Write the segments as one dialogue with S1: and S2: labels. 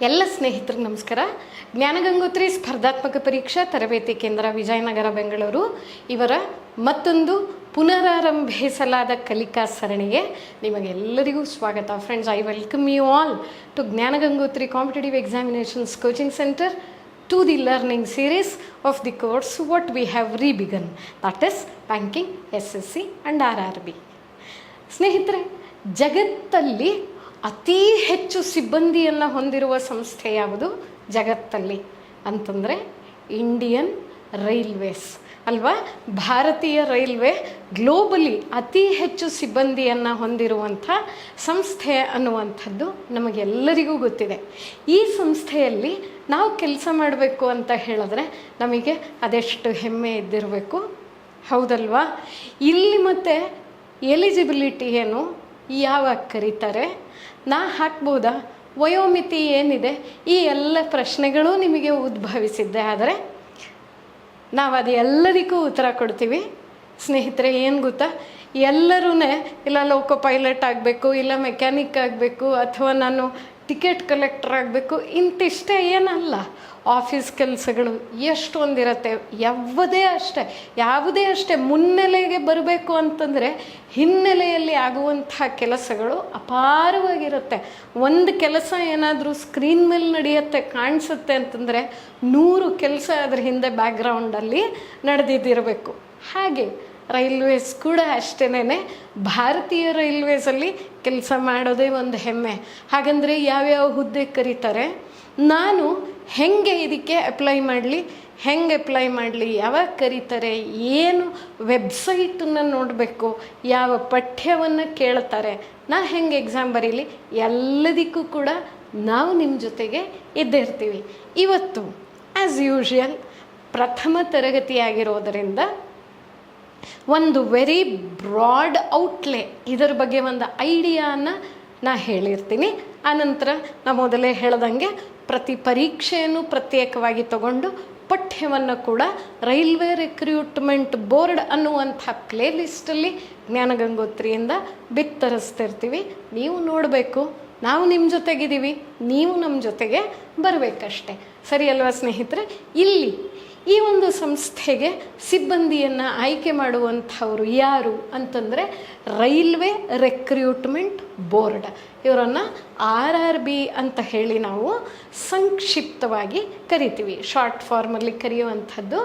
S1: ಎಲ್ಲ ಸ್ನೇಹಿತರಿಗೆ ನಮಸ್ಕಾರ. ಜ್ಞಾನಗಂಗೋತ್ರಿ ಸ್ಪರ್ಧಾತ್ಮಕ ಪರೀಕ್ಷಾ ತರಬೇತಿ ಕೇಂದ್ರ ವಿಜಯನಗರ ಬೆಂಗಳೂರು ಇವರ ಮತ್ತೊಂದು ಪುನರಾರಂಭಿಸಲಾದ ಕಲಿಕಾ ಸರಣಿಗೆ ನಿಮಗೆಲ್ಲರಿಗೂ ಸ್ವಾಗತ. Friends, I welcome you all to Jnanagangotri competitive examinations coaching centre to the learning series of the course what we have re-begun, that is banking, SSC and RRB. ಸ್ನೇಹಿತರೆ, ಜಗತ್ತಲ್ಲಿ ಅತಿ ಹೆಚ್ಚು ಸಿಬ್ಬಂದಿಯನ್ನು ಹೊಂದಿರುವ ಸಂಸ್ಥೆ ಯಾವುದು ಜಗತ್ತಲ್ಲಿ ಅಂತಂದರೆ ಇಂಡಿಯನ್ ರೈಲ್ವೇಸ್ ಅಲ್ವಾ. ಭಾರತೀಯ ರೈಲ್ವೆ ಗ್ಲೋಬಲಿ ಅತಿ ಹೆಚ್ಚು ಸಿಬ್ಬಂದಿಯನ್ನು ಹೊಂದಿರುವಂಥ ಸಂಸ್ಥೆ ಅನ್ನುವಂಥದ್ದು ನಮಗೆಲ್ಲರಿಗೂ ಗೊತ್ತಿದೆ. ಈ ಸಂಸ್ಥೆಯಲ್ಲಿ ನಾವು ಕೆಲಸ ಮಾಡಬೇಕು ಅಂತ ಹೇಳಿದ್ರೆ ನಮಗೆ ಅದೆಷ್ಟು ಹೆಮ್ಮೆ ಇದ್ದಿರಬೇಕು, ಹೌದಲ್ವಾ? ಇಲ್ಲಿ ಮತ್ತೆ ಎಲಿಜಿಬಿಲಿಟಿ ಏನು, ಯಾವಾಗ ಕರೀತಾರೆ, ನಾ ಹಾಕ್ಬೋದಾ, ವಯೋಮಿತಿ ಏನಿದೆ, ಈ ಎಲ್ಲ ಪ್ರಶ್ನೆಗಳು ನಿಮಗೆ ಉದ್ಭವಿಸಿದ್ದೆ. ಆದರೆ ನಾವು ಅದು ಎಲ್ಲದಕ್ಕೂ ಉತ್ತರ ಕೊಡ್ತೀವಿ. ಸ್ನೇಹಿತರೆ, ಏನು ಗೊತ್ತಾ, ಎಲ್ಲರೂ ಇಲ್ಲ ಲೋಕೋ ಪೈಲಟ್ ಆಗಬೇಕು, ಇಲ್ಲ ಮೆಕ್ಯಾನಿಕ್ ಆಗಬೇಕು, ಅಥವಾ ನಾನು ಟಿಕೆಟ್ ಕಲೆಕ್ಟರ್ ಆಗಬೇಕು ಇಂತಿಷ್ಟೇ ಏನಲ್ಲ. ಆಫೀಸ್ ಕೆಲಸಗಳು ಎಷ್ಟೊಂದಿರುತ್ತೆ. ಯಾವುದೇ ಅಷ್ಟೇ ಮುನ್ನೆಲೆಗೆ ಬರಬೇಕು ಅಂತಂದರೆ ಹಿನ್ನೆಲೆಯಲ್ಲಿ ಆಗುವಂಥ ಕೆಲಸಗಳು ಅಪಾರವಾಗಿರುತ್ತೆ. ಒಂದು ಕೆಲಸ ಏನಾದರೂ ಸ್ಕ್ರೀನ್ ಮೇಲೆ ನಡೆಯುತ್ತೆ, ಕಾಣಿಸುತ್ತೆ ಅಂತಂದರೆ 100 ಕೆಲಸ ಅದರ ಹಿಂದೆ ಬ್ಯಾಕ್ಗ್ರೌಂಡಲ್ಲಿ ನಡೆದಿದ್ದಿರಬೇಕು. ಹಾಗೆ ರೈಲ್ವೇಸ್ ಕೂಡ ಅಷ್ಟೇನೆ. ಭಾರತೀಯ ರೈಲ್ವೇಸಲ್ಲಿ ಕೆಲಸ ಮಾಡೋದೇ ಒಂದು ಹೆಮ್ಮೆ. ಹಾಗಂದರೆ ಯಾವ್ಯಾವ ಹುದ್ದೆ ಕರೀತಾರೆ, ನಾನು ಹೆಂಗೆ ಇದಕ್ಕೆ ಅಪ್ಲೈ ಮಾಡಲಿ, ಯಾವಾಗ ಕರೀತಾರೆ, ಏನು ವೆಬ್ಸೈಟನ್ನು ನೋಡಬೇಕು, ಯಾವ ಪಠ್ಯವನ್ನು ಕೇಳ್ತಾರೆ, ನಾ ಹೆಂಗೆ ಎಕ್ಸಾಮ್ ಬರೀಲಿ, ಎಲ್ಲದಕ್ಕೂ ಕೂಡ ನಾವು ನಿಮ್ಮ ಜೊತೆಗೆ ಇದ್ದೇ ಇರ್ತೀವಿ. ಇವತ್ತು ಆ್ಯಸ್ ಯೂಶುವಲ್ ಪ್ರಥಮ ತರಗತಿಯಾಗಿರೋದರಿಂದ ಒಂದು ವೆರಿ ಬ್ರಾಡ್ ಔಟ್ಲೇ, ಇದರ ಬಗ್ಗೆ ಒಂದು ಐಡಿಯಾನ ನಾ ಹೇಳಿರ್ತೀನಿ. ಆನಂತರ ನಾ ಮೊದಲೇ ಹೇಳ್ದಂಗೆ ಪ್ರತಿ ಪರೀಕ್ಷೆಯನ್ನು ಪ್ರತ್ಯೇಕವಾಗಿ ತಗೊಂಡು ಪಠ್ಯವನ್ನು ಕೂಡ ರೈಲ್ವೆ ರಿಕ್ರೂಟ್ಮೆಂಟ್ ಬೋರ್ಡ್ ಅನ್ನುವಂಥ ಪ್ಲೇ ಲಿಸ್ಟಲ್ಲಿ ಜ್ಞಾನಗಂಗೋತ್ರಿಯಿಂದ ಬಿತ್ತರಿಸ್ತಿರ್ತೀವಿ. ನೀವು ನೋಡಬೇಕು, ನಾವು ನಿಮ್ಮ ಜೊತೆಗಿದ್ದೀವಿ, ನೀವು ನಮ್ಮ ಜೊತೆಗೆ ಬರಬೇಕಷ್ಟೆ. ಸರಿ ಅಲ್ವಾ ಸ್ನೇಹಿತರೆ? ಇಲ್ಲಿ ಈ ಒಂದು ಸಂಸ್ಥೆಗೆ ಸಿಬ್ಬಂದಿಯನ್ನು ಆಯ್ಕೆ ಮಾಡುವಂಥವ್ರು ಯಾರು ಅಂತಂದರೆ ರೈಲ್ವೆ ರಿಕ್ರೂಟ್ಮೆಂಟ್ ಬೋರ್ಡ್. ಇವರನ್ನು RRB ಅಂತ ಹೇಳಿ ನಾವು ಸಂಕ್ಷಿಪ್ತವಾಗಿ ಕರಿತೀವಿ. ಶಾರ್ಟ್ ಫಾರ್ಮಲ್ಲಿ ಕರೆಯುವಂಥದ್ದು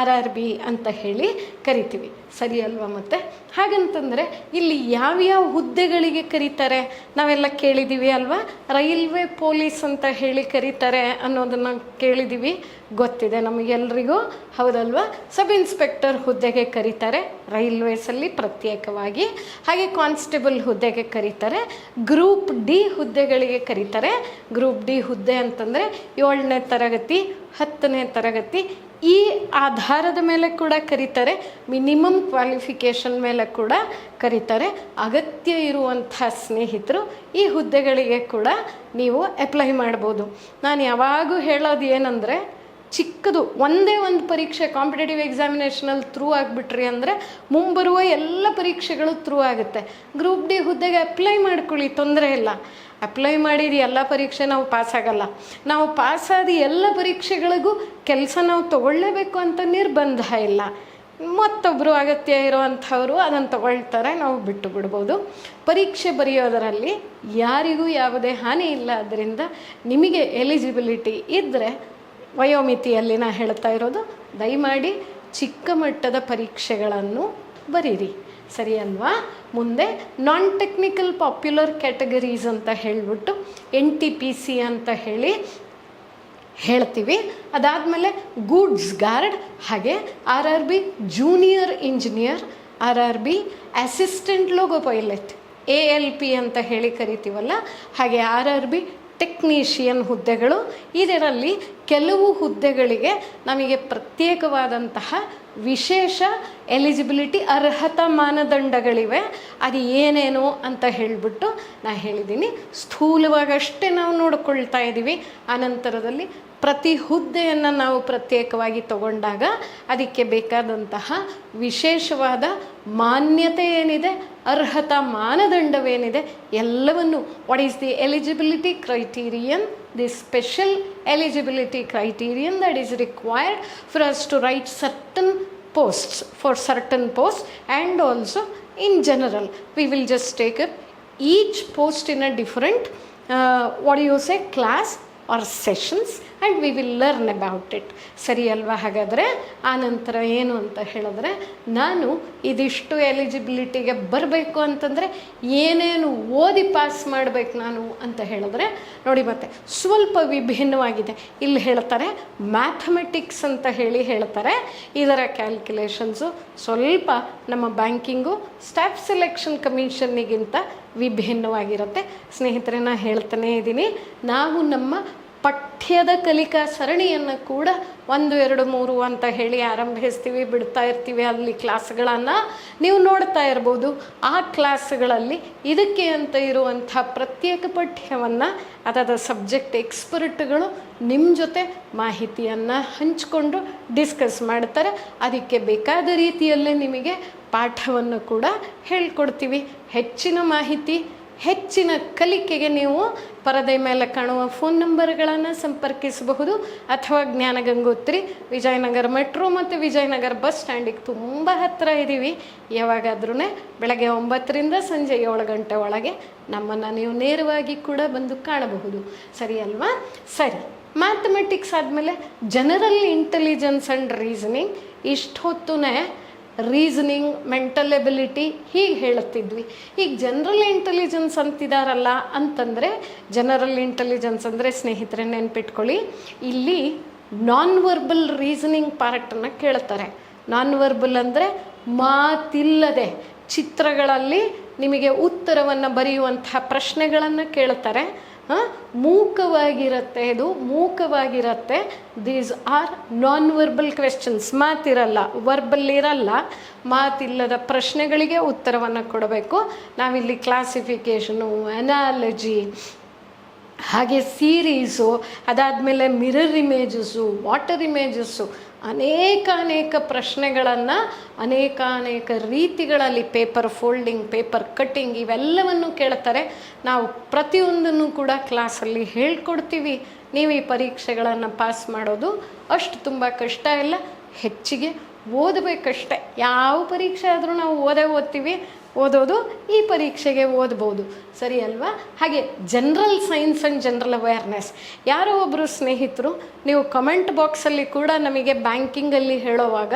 S1: RRB ಅಂತ ಹೇಳಿ ಕರಿತೀವಿ. ಸರಿ ಅಲ್ವಾ? ಮತ್ತು ಹಾಗಂತಂದರೆ ಇಲ್ಲಿ ಯಾವ್ಯಾವ ಹುದ್ದೆಗಳಿಗೆ ಕರೀತಾರೆ ನಾವೆಲ್ಲ ಕೇಳಿದ್ದೀವಿ ಅಲ್ವಾ. ರೈಲ್ವೆ ಪೊಲೀಸ್ ಅಂತ ಹೇಳಿ ಕರೀತಾರೆ ಅನ್ನೋದನ್ನು ಕೇಳಿದ್ದೀವಿ, ಗೊತ್ತಿದೆ ನಮಗೆಲ್ರಿಗೂ, ಹೌದಲ್ವಾ? ಸಬ್ ಇನ್ಸ್ಪೆಕ್ಟರ್ ಹುದ್ದೆಗೆ ಕರೀತಾರೆ ರೈಲ್ವೇಸಲ್ಲಿ ಪ್ರತ್ಯೇಕವಾಗಿ. ಹಾಗೆ ಕಾನ್ಸ್ಟೇಬಲ್ ಹುದ್ದೆಗೆ ಕರೀತಾರೆ. ಗ್ರೂಪ್ ಡಿ ಹುದ್ದೆಗಳಿಗೆ ಕರೀತಾರೆ. ಗ್ರೂಪ್ ಡಿ ಹುದ್ದೆ ಅಂತಂದರೆ 7ನೇ ತರಗತಿ 10ನೇ ತರಗತಿ ಈ ಆಧಾರದ ಮೇಲೆ ಕೂಡ ಕರೀತಾರೆ. ಮಿನಿಮಮ್ ಕ್ವಾಲಿಫಿಕೇಷನ್ ಮೇಲೆ ಕೂಡ ಕರೀತಾರೆ. ಅಗತ್ಯ ಇರುವಂಥ ಸ್ನೇಹಿತರು ಈ ಹುದ್ದೆಗಳಿಗೆ ಕೂಡ ನೀವು ಅಪ್ಲೈ ಮಾಡ್ಬೋದು. ನಾನು ಯಾವಾಗೂ ಹೇಳೋದು ಏನಂದರೆ, ಚಿಕ್ಕದು ಒಂದೇ ಒಂದು ಪರೀಕ್ಷೆ ಕಾಂಪಿಟೇಟಿವ್ ಎಕ್ಸಾಮಿನೇಷನಲ್ಲಿ ಥ್ರೂ ಆಗಿಬಿಟ್ರಿ ಅಂದರೆ ಮುಂಬರುವ ಎಲ್ಲ ಪರೀಕ್ಷೆಗಳು ಥ್ರೂ ಆಗುತ್ತೆ. ಗ್ರೂಪ್ ಡಿ ಹುದ್ದೆಗೆ ಅಪ್ಲೈ ಮಾಡ್ಕೊಳ್ಳಿ, ತೊಂದರೆ ಇಲ್ಲ. ಅಪ್ಲೈ ಮಾಡಿದ ಎಲ್ಲ ಪರೀಕ್ಷೆ ನಾವು ಪಾಸಾಗಲ್ಲ. ನಾವು ಪಾಸಾದ ಎಲ್ಲ ಪರೀಕ್ಷೆಗಳಿಗೂ ಕೆಲಸ ನಾವು ತಗೊಳ್ಳೇಬೇಕು ಅಂತ ನಿರ್ಬಂಧ ಇಲ್ಲ. ಮತ್ತೊಬ್ಬರು ಅಗತ್ಯ ಇರೋವಂಥವರು ಅದನ್ನು ತಗೊಳ್ತಾರೆ, ನಾವು ಬಿಟ್ಟು ಬಿಡ್ಬೋದು. ಪರೀಕ್ಷೆ ಬರೆಯೋದರಲ್ಲಿ ಯಾರಿಗೂ ಯಾವುದೇ ಹಾನಿ ಇಲ್ಲ. ಅದರಿಂದ ನಿಮಗೆ ಎಲಿಜಿಬಿಲಿಟಿ ಇದ್ದರೆ, ವಯೋಮಿತಿಯಲ್ಲಿ ನಾ ಹೇಳ್ತಾ ಇರೋದು, ದಯಮಾಡಿ ಚಿಕ್ಕ ಮಟ್ಟದ ಪರೀಕ್ಷೆಗಳನ್ನು ಬರೀರಿ, ಸರಿ ಅಲ್ವಾ? ಮುಂದೆ ನಾನ್ ಟೆಕ್ನಿಕಲ್ ಪಾಪ್ಯುಲರ್ ಕ್ಯಾಟಗರೀಸ್ ಅಂತ ಹೇಳಿಬಿಟ್ಟು NTPC ಅಂತ ಹೇಳಿ ಹೇಳ್ತೀವಿ. ಅದಾದಮೇಲೆ ಗೂಡ್ಸ್ ಗಾರ್ಡ್, ಹಾಗೆ RRB junior engineer, RRB assistant logo pilot, ALP ಅಂತ ಹೇಳಿ ಕರಿತೀವಲ್ಲ, ಹಾಗೆ RRB ಟೆಕ್ನಿಷಿಯನ್ ಹುದ್ದೆಗಳು. ಇದರಲ್ಲಿ ಕೆಲವು ಹುದ್ದೆಗಳಿಗೆ ನಮಗೆ ಪ್ರತ್ಯೇಕವಾದಂತಹ ವಿಶೇಷ ಎಲಿಜಿಬಿಲಿಟಿ ಅರ್ಹತಾ ಮಾನದಂಡಗಳಿವೆ. ಅದು ಏನೇನು ಅಂತ ಹೇಳಿಬಿಟ್ಟು ನಾ ಹೇಳಿದ್ದೀನಿ. ಸ್ಥೂಲವಾಗಷ್ಟೇ ನಾವು ನೋಡ್ಕೊಳ್ತಾ ಇದ್ದೀವಿ. ಆನಂತರದಲ್ಲಿ ಪ್ರತಿ ಹುದ್ದೆಯನ್ನು ನಾವು ಪ್ರತ್ಯೇಕವಾಗಿ ತಗೊಂಡಾಗ ಅದಕ್ಕೆ ಬೇಕಾದಂತಹ ವಿಶೇಷವಾದ ಮಾನ್ಯತೆ ಏನಿದೆ, ಅರ್ಹತಾ ಮಾನದಂಡವೇನಿದೆ ಎಲ್ಲವನ್ನು, what is the eligibility criterion, the special eligibility criterion that is required for us to write certain posts, for certain posts, and also in general we will just take up each post in a different what do you say, class or sessions, and we will learn about it. ಸರಿ ಅಲ್ವಾ? ಹಾಗಾದರೆ ಆ ನಂತರ ಏನು ಅಂತ ಹೇಳಿದ್ರೆ, ನಾನು ಇದಿಷ್ಟು ಎಲಿಜಿಬಿಲಿಟಿಗೆ ಬರಬೇಕು ಅಂತಂದರೆ ಏನೇನು ಓದಿ ಪಾಸ್ ಮಾಡಬೇಕು ನಾನು ಅಂತ ಹೇಳಿದ್ರೆ, ನೋಡಿ ಮತ್ತೆ ಸ್ವಲ್ಪ ವಿಭಿನ್ನವಾಗಿದೆ. ಇಲ್ಲಿ ಹೇಳ್ತಾರೆ ಮ್ಯಾಥಮೆಟಿಕ್ಸ್ ಅಂತ ಹೇಳ್ತಾರೆ. ಇದರ ಕ್ಯಾಲ್ಕುಲೇಷನ್ಸು ಸ್ವಲ್ಪ ನಮ್ಮ ಬ್ಯಾಂಕಿಂಗು ಸ್ಟಾಫ್ ಸೆಲೆಕ್ಷನ್ ಕಮಿಷನ್ನಿಗಿಂತ ವಿಭಿನ್ನವಾಗಿರುತ್ತೆ. ಸ್ನೇಹಿತರೆ, ನಾನು ಹೇಳ್ತಾನೇ ಇದ್ದೀನಿ, ನಾವು ನಮ್ಮ ಪಠ್ಯದ ಕಲಿಕಾ ಸರಣಿಯನ್ನು ಕೂಡ 1, 2, 3 ಅಂತ ಆರಂಭಿಸ್ತೀವಿ, ಬಿಡ್ತಾ ಇರ್ತೀವಿ. ಅಲ್ಲಿ ಕ್ಲಾಸ್ಗಳನ್ನು ನೀವು ನೋಡ್ತಾ ಇರ್ಬೋದು. ಆ ಕ್ಲಾಸ್ಗಳಲ್ಲಿ ಇದಕ್ಕೆ ಅಂತ ಇರುವಂಥ ಪ್ರತ್ಯೇಕ ಪಠ್ಯವನ್ನು ಅದಾದ ಸಬ್ಜೆಕ್ಟ್ ಎಕ್ಸ್ಪರ್ಟ್ಗಳು ನಿಮ್ಮ ಜೊತೆ ಮಾಹಿತಿಯನ್ನು ಹಂಚಿಕೊಂಡು ಡಿಸ್ಕಸ್ ಮಾಡ್ತಾರೆ. ಅದಕ್ಕೆ ಬೇಕಾದ ರೀತಿಯಲ್ಲೇ ನಿಮಗೆ ಪಾಠವನ್ನು ಕೂಡ ಹೇಳ್ಕೊಡ್ತೀವಿ. ಹೆಚ್ಚಿನ ಮಾಹಿತಿ, ಹೆಚ್ಚಿನ ಕಲಿಕೆಗೆ ನೀವು ಪರದೆ ಮೇಲೆ ಕಾಣುವ ಫೋನ್ ನಂಬರ್ಗಳನ್ನು ಸಂಪರ್ಕಿಸಬಹುದು, ಅಥವಾ ಜ್ಞಾನ ಗಂಗೋತ್ರಿ, ವಿಜಯನಗರ ಮೆಟ್ರೋ ಮತ್ತು ವಿಜಯನಗರ ಬಸ್ ಸ್ಟ್ಯಾಂಡಿಗೆ ತುಂಬ ಹತ್ತಿರ ಇದ್ದೀವಿ. ಯಾವಾಗಾದ್ರೂ ಬೆಳಗ್ಗೆ 9ರಿಂದ ಸಂಜೆ 7 ಗಂಟೆ ಒಳಗೆ ನಮ್ಮನ್ನು ನೀವು ನೇರವಾಗಿ ಕೂಡ ಬಂದು ಕಾಣಬಹುದು. ಸರಿ ಅಲ್ವಾ? ಸರಿ, ಮ್ಯಾಥಮೆಟಿಕ್ಸ್ ಆದಮೇಲೆ ಜನರಲ್ ಇಂಟೆಲಿಜೆನ್ಸ್ ಆ್ಯಂಡ್ ರೀಸನಿಂಗ್. ಇಷ್ಟೊತ್ತು ರೀಸನಿಂಗ್, ಮೆಂಟಲ್ ಎಬಿಲಿಟಿ ಹೀಗೆ ಹೇಳುತ್ತಿದ್ವಿ. ಈಗ ಜನರಲ್ ಇಂಟೆಲಿಜೆನ್ಸ್ ಅಂತಿದಾರಲ್ಲ ಅಂತಂದರೆ, ಜನರಲ್ ಇಂಟೆಲಿಜೆನ್ಸ್ ಅಂದರೆ ಸ್ನೇಹಿತರೆ ನೆನ್ಪಿಟ್ಕೊಳ್ಳಿ, ಇಲ್ಲಿ ನಾನ್ ವರ್ಬಲ್ ರೀಸನಿಂಗ್ ಪಾರ್ಟನ್ನು ಕೇಳ್ತಾರೆ. ನಾನ್ ವರ್ಬಲ್ ಅಂದರೆ ಮಾತಿಲ್ಲದೆ ಚಿತ್ರಗಳಲ್ಲಿ ನಿಮಗೆ ಉತ್ತರವನ್ನು ಬರೆಯುವಂಥ ಪ್ರಶ್ನೆಗಳನ್ನು ಕೇಳ್ತಾರೆ. ಮೂಕವಾಗಿರುತ್ತೆ, ಇದು ಮೂಕವಾಗಿರುತ್ತೆ. These are non verbal questions. ಮಾತಿರಲ್ಲ, ವರ್ಬಲ್ ಇರಲ್ಲ, ಮಾತಿಲ್ಲದ ಪ್ರಶ್ನೆಗಳಿಗೆ ಉತ್ತರವನ್ನು ಕೊಡಬೇಕು. ನಾವಿಲ್ಲಿ ಕ್ಲಾಸಿಫಿಕೇಷನು, ಅನಾಲಜಿ, ಹಾಗೆ ಸೀರೀಸು, ಅದಾದಮೇಲೆ ಮಿರರ್ ಇಮೇಜಸ್ಸು, ವಾಟರ್ ಇಮೇಜಸ್ಸು, ಅನೇಕ ಪ್ರಶ್ನೆಗಳನ್ನು ಅನೇಕ ರೀತಿಗಳಲ್ಲಿ, ಪೇಪರ್ ಫೋಲ್ಡಿಂಗ್, ಪೇಪರ್ ಕಟ್ಟಿಂಗ್ ಇವೆಲ್ಲವನ್ನು ಕೇಳ್ತಾರೆ. ನಾವು ಪ್ರತಿಯೊಂದನ್ನು ಕೂಡ ಕ್ಲಾಸಲ್ಲಿ ಹೇಳ್ಕೊಡ್ತೀವಿ. ನೀವು ಈ ಪರೀಕ್ಷೆಗಳನ್ನು ಪಾಸ್ ಮಾಡೋದು ಅಷ್ಟು ತುಂಬ ಕಷ್ಟ ಇಲ್ಲ, ಹೆಚ್ಚಿಗೆ ಓದಬೇಕಷ್ಟೆ. ಯಾವ ಪರೀಕ್ಷೆ ಆದರೂ ನಾವು ಓದ್ತೀವಿ, ಓದೋದು ಈ ಪರೀಕ್ಷೆಗೆ ಓದ್ಬೋದು. ಸರಿ ಅಲ್ವಾ? ಹಾಗೆ general science and general awareness. ಯಾರೋ ಒಬ್ಬರು ಸ್ನೇಹಿತರು ನೀವು ಕಮೆಂಟ್ ಬಾಕ್ಸಲ್ಲಿ ಕೂಡ ನಮಗೆ ಬ್ಯಾಂಕಿಂಗಲ್ಲಿ ಹೇಳೋವಾಗ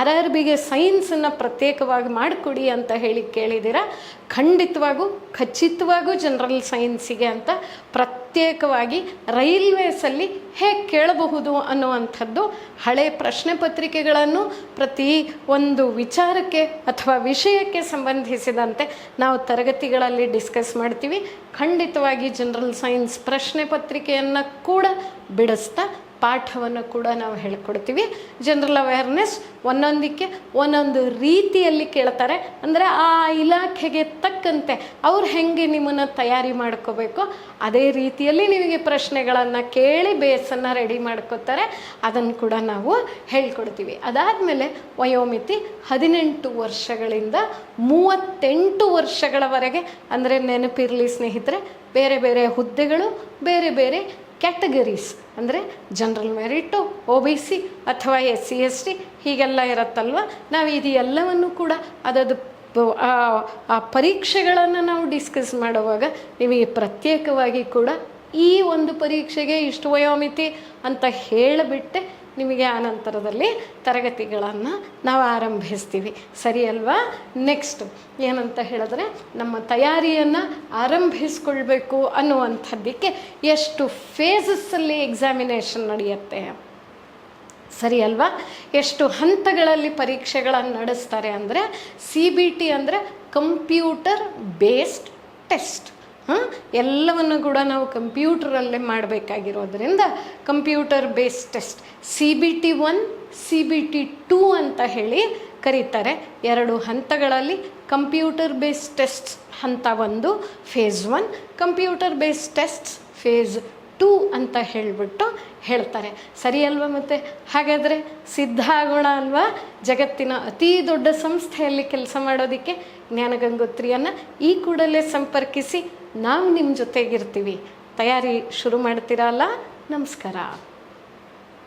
S1: RRBಗೆ ಸೈನ್ಸನ್ನು ಪ್ರತ್ಯೇಕವಾಗಿ ಮಾಡಿಕೊಡಿ ಅಂತ ಕೇಳಿದ್ದೀರಾ. ಖಚಿತವಾಗೂ ಜನರಲ್ ಸೈನ್ಸಿಗೆ ಅಂತ ಪ್ರತ್ಯೇಕವಾಗಿ ರೈಲ್ವೇಸಲ್ಲಿ ಹೇಗೆ ಕೇಳಬಹುದು ಅನ್ನುವಂಥದ್ದು ಹಳೆ ಪ್ರಶ್ನೆ ಪತ್ರಿಕೆಗಳನ್ನು ಪ್ರತಿ ಒಂದು ವಿಚಾರಕ್ಕೆ ಅಥವಾ ವಿಷಯಕ್ಕೆ ಸಂಬಂಧಿಸಿದಂತೆ ನಾವು ತರಗತಿಗಳಲ್ಲಿ ಡಿಸ್ಕಸ್ ಮಾಡ್ತೀವಿ. ಖಂಡಿತವಾಗಿ ಜನರಲ್ ಸೈನ್ಸ್ ಪ್ರಶ್ನೆ ಪತ್ರಿಕೆಯನ್ನು ಕೂಡ ಬಿಡಿಸ್ತಾ ಪಾಠವನ್ನು ಕೂಡ ನಾವು ಹೇಳ್ಕೊಡ್ತೀವಿ. ಜನರಲ್ ಅವೇರ್ನೆಸ್ ಒಂದೊಂದು ರೀತಿಯಲ್ಲಿ ಕೇಳ್ತಾರೆ. ಅಂದರೆ ಆ ಇಲಾಖೆಗೆ ತಕ್ಕಂತೆ ಅವ್ರು ಹೆಂಗೆ ನಿಮ್ಮನ್ನು ತಯಾರಿ ಮಾಡ್ಕೋಬೇಕು ಅದೇ ರೀತಿಯಲ್ಲಿ ನಿಮಗೆ ಪ್ರಶ್ನೆಗಳನ್ನು ಕೇಳಿ ಬೇಸನ್ನು ರೆಡಿ ಮಾಡ್ಕೋತಾರೆ. ಅದನ್ನು ಕೂಡ ನಾವು ಹೇಳ್ಕೊಡ್ತೀವಿ. ಅದಾದಮೇಲೆ ವಯೋಮಿತಿ 18 ವರ್ಷಗಳಿಂದ 38 ವರ್ಷಗಳವರೆಗೆ. ಅಂದರೆ ನೆನಪಿರಲಿ ಸ್ನೇಹಿತರೆ, ಬೇರೆ ಬೇರೆ ಹುದ್ದೆಗಳು, ಬೇರೆ ಬೇರೆ ಕ್ಯಾಟಗರೀಸ್, ಅಂದರೆ ಜನರಲ್ ಮೆರಿಟು, OBC ಅಥವಾ SC ST ಹೀಗೆಲ್ಲ ಇರುತ್ತಲ್ವ. ನಾವು ಇದು ಎಲ್ಲವನ್ನು ಕೂಡ ಅದದು ಆ ಪರೀಕ್ಷೆಗಳನ್ನು ನಾವು ಡಿಸ್ಕಸ್ ಮಾಡುವಾಗ ನಿಮಗೆ ಪ್ರತ್ಯೇಕವಾಗಿ ಕೂಡ ಈ ಒಂದು ಪರೀಕ್ಷೆಗೆ ಇಷ್ಟು ವಯೋಮಿತಿ ಅಂತ ಹೇಳಿಬಿಟ್ಟೆ ನಿಮಗೆ ಆನಂತರದಲ್ಲಿ ತರಗತಿಗಳನ್ನು ನಾವು ಆರಂಭಿಸ್ತೀವಿ. ಸರಿ ಅಲ್ವಾ? ನೆಕ್ಸ್ಟ್ ಏನಂತ ಹೇಳಿದ್ರೆ, ನಮ್ಮ ತಯಾರಿಯನ್ನು ಆರಂಭಿಸ್ಕೊಳ್ಬೇಕು ಅನ್ನುವಂಥದ್ದಕ್ಕೆ ಎಷ್ಟು ಫೇಸಸ್ಸಲ್ಲಿ ಎಕ್ಸಾಮಿನೇಷನ್ ನಡೆಯುತ್ತೆ, ಸರಿ ಅಲ್ವಾ? ಎಷ್ಟು ಹಂತಗಳಲ್ಲಿ ಪರೀಕ್ಷೆಗಳನ್ನು ನಡೆಸ್ತಾರೆ ಅಂದರೆ, CBT ಅಂದರೆ ಕಂಪ್ಯೂಟರ್ ಬೇಸ್ಡ್ ಟೆಸ್ಟ್. ಎಲ್ಲವನ್ನು ಕೂಡ ನಾವು ಕಂಪ್ಯೂಟರಲ್ಲೇ ಮಾಡಬೇಕಾಗಿರೋದ್ರಿಂದ computer based test CBT 1, CBT 2 ಅಂತ ಕರೀತಾರೆ. 2 ಹಂತಗಳಲ್ಲಿ ಕಂಪ್ಯೂಟರ್ ಬೇಸ್ಡ್ ಟೆಸ್ಟ್ ಹಂತ 1 phase 1, computer based test phase 2 ಅಂತ ಹೇಳಿಬಿಟ್ಟು ಹೇಳ್ತಾರೆ. ಸರಿ ಅಲ್ವಾ? ಮತ್ತು ಹಾಗಾದರೆ ಸಿದ್ಧ ಆಗೋಣ ಅಲ್ವಾ ಜಗತ್ತಿನ ಅತೀ ದೊಡ್ಡ ಸಂಸ್ಥೆಯಲ್ಲಿ ಕೆಲಸ ಮಾಡೋದಕ್ಕೆ? ಜ್ಞಾನಗಂಗೋತ್ರಿಯನ್ನು ಈ ಕೂಡಲೇ ಸಂಪರ್ಕಿಸಿ, ನಾವು ನಿಮ್ಮ ಜೊತೆಗಿರ್ತೀವಿ. ತಯಾರಿ ಶುರು ಮಾಡ್ತೀರಲ್ಲ? ನಮಸ್ಕಾರ.